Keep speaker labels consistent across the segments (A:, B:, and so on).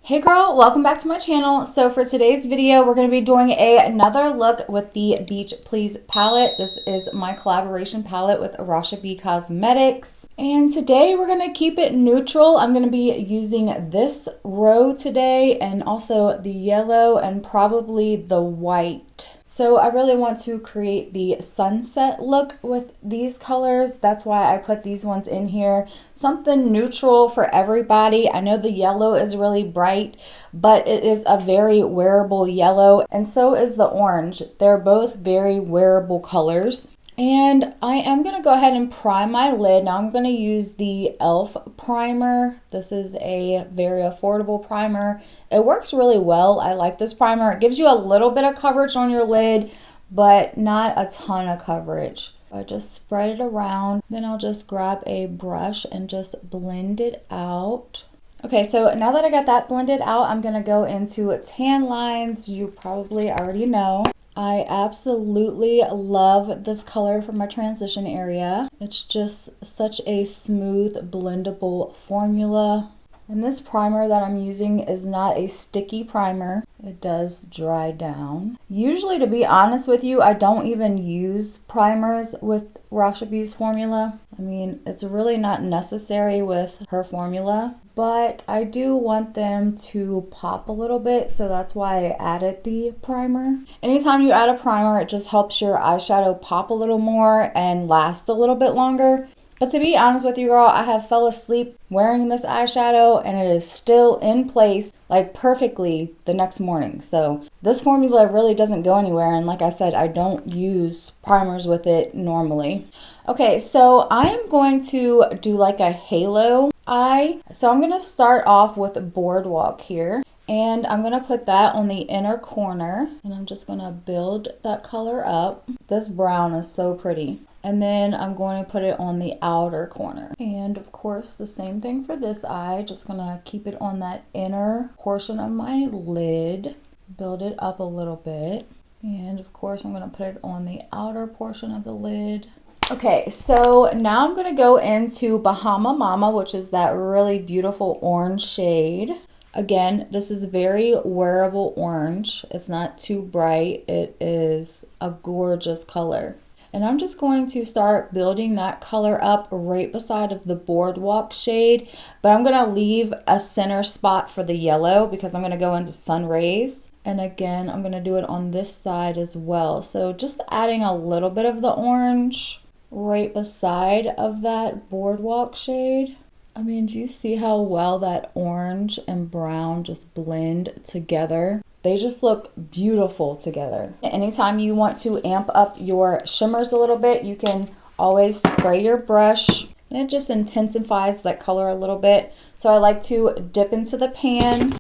A: Hey girl, welcome back to my channel. So for today's video, we're going to be doing another look with the Beach Please palette. This is my collaboration palette with Rasha B Cosmetics. And today we're going to keep it neutral. I'm going to be using this row today and also the yellow and probably the white. So I really want to create the sunset look with these colors. That's why I put these ones in here. Something neutral for everybody. I know the yellow is really bright, but it is a very wearable yellow, and so is the orange. They're both very wearable colors. And I am going to go ahead and prime my lid. Now I'm going to use the e.l.f. primer. This is a very affordable primer. It works really well. I like this primer. It gives you a little bit of coverage on your lid, but not a ton of coverage. I just spread it around. Then I'll just grab a brush and just blend it out. Okay, so now that I got that blended out, I'm going to go into tan lines. You probably already know. I absolutely love this color for my transition area. It's just such a smooth, blendable formula. And this primer that I'm using is not a sticky primer. It does dry down. Usually, to be honest with you, I don't even use primers with Rasha B's formula. I mean, it's really not necessary with her formula, but I do want them to pop a little bit, so that's why I added the primer. Anytime you add a primer, it just helps your eyeshadow pop a little more and last a little bit longer. But to be honest with you, girl, I have fell asleep wearing this eyeshadow and it is still in place like perfectly the next morning. So this formula really doesn't go anywhere. And like I said, I don't use primers with it normally. Okay, so I am going to do like a halo eye. So I'm going to start off with Boardwalk here. And I'm going to put that on the inner corner. And I'm just going to build that color up. This brown is so pretty. And then I'm going to put it on the outer corner. And of course, the same thing for this eye. Just going to keep it on that inner portion of my lid. Build it up a little bit. And of course, I'm going to put it on the outer portion of the lid. Okay, so now I'm going to go into Bahama Mama, which is that really beautiful orange shade. Again, this is very wearable orange. It's not too bright. It is a gorgeous color. And I'm just going to start building that color up right beside of the Boardwalk shade. But I'm going to leave a center spot for the yellow because I'm going to go into Sun Rays. And again, I'm going to do it on this side as well. So just adding a little bit of the orange right beside of that Boardwalk shade. I mean, do you see how well that orange and brown just blend together? They just look beautiful together. Anytime you want to amp up your shimmers a little bit, you can always spray your brush and it just intensifies that color a little bit. So I like to dip into the pan,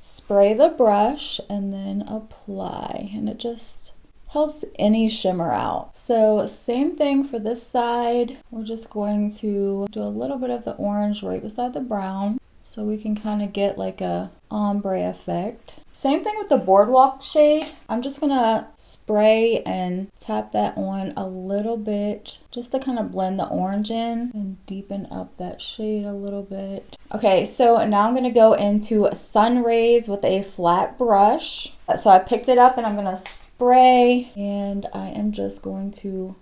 A: spray the brush, and then apply. And it just helps any shimmer out. So same thing for this side. We're just going to do a little bit of the orange right beside the brown so we can kind of get like a ombre effect. Same thing with the Boardwalk shade. I'm just gonna spray and tap that on a little bit just to kind of blend the orange in and deepen up that shade a little bit. Okay, so now I'm gonna go into Sun Rays with a flat brush. So I picked it up and I'm gonna spray, and I am just going to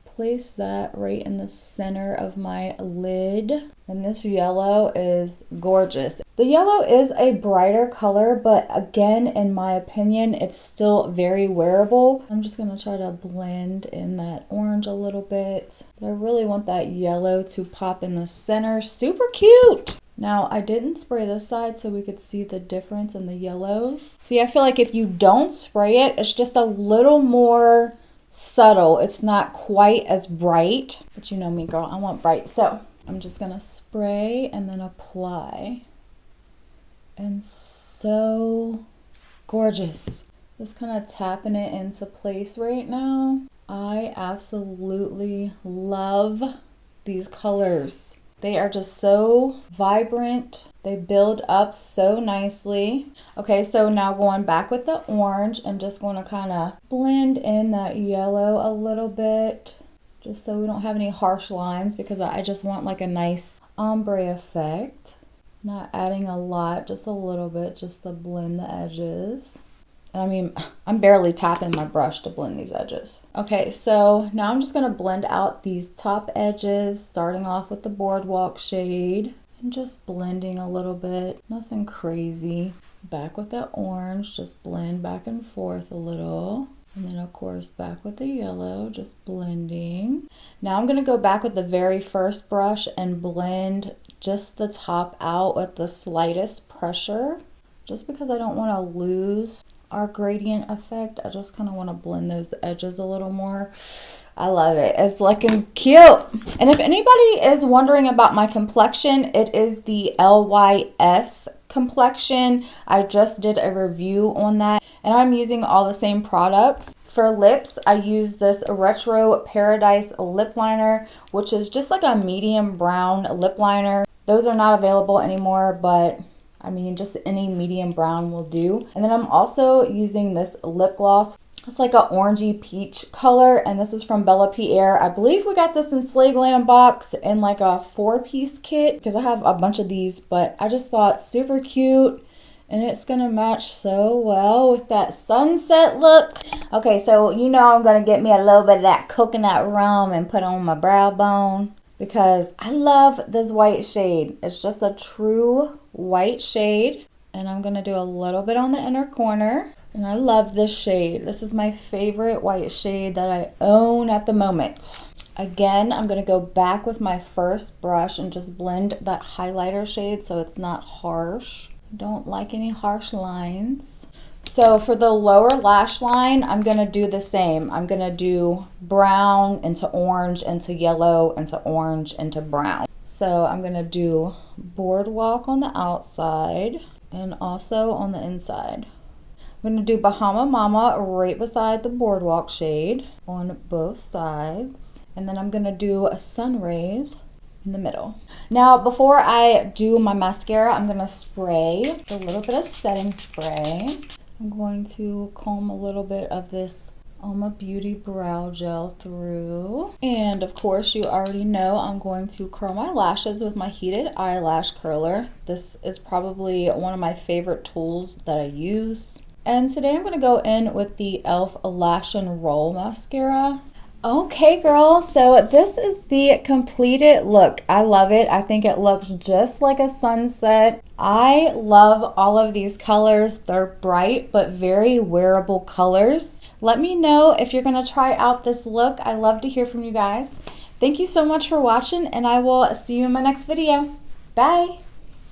A: place that right in the center of my lid. And this yellow is gorgeous. The yellow is a brighter color, but again, in my opinion, it's still very wearable. I'm just gonna try to blend in that orange a little bit. But I really want that yellow to pop in the center. Super cute! Now, I didn't spray this side so we could see the difference in the yellows. See, I feel like if you don't spray it, it's just a little more subtle. It's not quite as bright, but you know me, girl, I want bright. So I'm just gonna spray and then apply. And so gorgeous. Just kind of tapping it into place right now. I absolutely love these colors. They are just so vibrant. They build up so nicely. Okay, so now going back with the orange and just going to kind of blend in that yellow a little bit, just so we don't have any harsh lines, because I just want like a nice ombre effect. Not adding a lot, just a little bit, just to blend the edges. And I mean, I'm barely tapping my brush to blend these edges. Okay, so now I'm just gonna blend out these top edges, starting off with the Boardwalk shade and just blending a little bit, nothing crazy. Back with that orange, just blend back and forth a little. And then of course back with the yellow, just blending. Now I'm gonna go back with the very first brush and blend just the top out with the slightest pressure, just because I don't wanna lose our gradient effect. I just kind of want to blend those edges a little more. I love it. It's looking cute. And if anybody is wondering about my complexion, it is the LYS complexion. I just did a review on that, and I'm using all the same products. For lips, I use this Retro Paradise lip liner, which is just like a medium brown lip liner. Those are not available anymore, but I mean, just any medium brown will do. And then I'm also using this lip gloss. It's like an orangey peach color, and this is from Bella Pierre. I believe we got this in Slay Glam box in like a 4-piece kit, because I have a bunch of these, but I just thought super cute, and it's gonna match so well with that sunset look. Okay, so you know I'm gonna get me a little bit of that coconut rum and put on my brow bone, because I love this white shade. It's just a true white shade, and I'm gonna do a little bit on the inner corner. And I love this shade. This is my favorite white shade that I own at the moment. Again, I'm gonna go back with my first brush and just blend that highlighter shade so it's not harsh. Don't like any harsh lines. So for the lower lash line, I'm gonna do the same. I'm gonna do brown into orange into yellow into orange into brown. So I'm gonna do Boardwalk on the outside and also on the inside. I'm gonna do Bahama Mama right beside the Boardwalk shade on both sides. And then I'm gonna do a Sun Rays in the middle. Now, before I do my mascara, I'm gonna spray a little bit of setting spray. I'm going to comb a little bit of this Alma Beauty brow gel through. And of course, you already know I'm going to curl my lashes with my heated eyelash curler. This is probably one of my favorite tools that I use. And today I'm going to go in with the e.l.f. Lash and Roll Mascara. Okay, girl, so this is the completed look. I love it. I think it looks just like a sunset. I love all of these colors. They're bright but very wearable colors. Let me know if you're going to try out this look. I love to hear from you guys. Thank you so much for watching, and I will see you in my next video. Bye.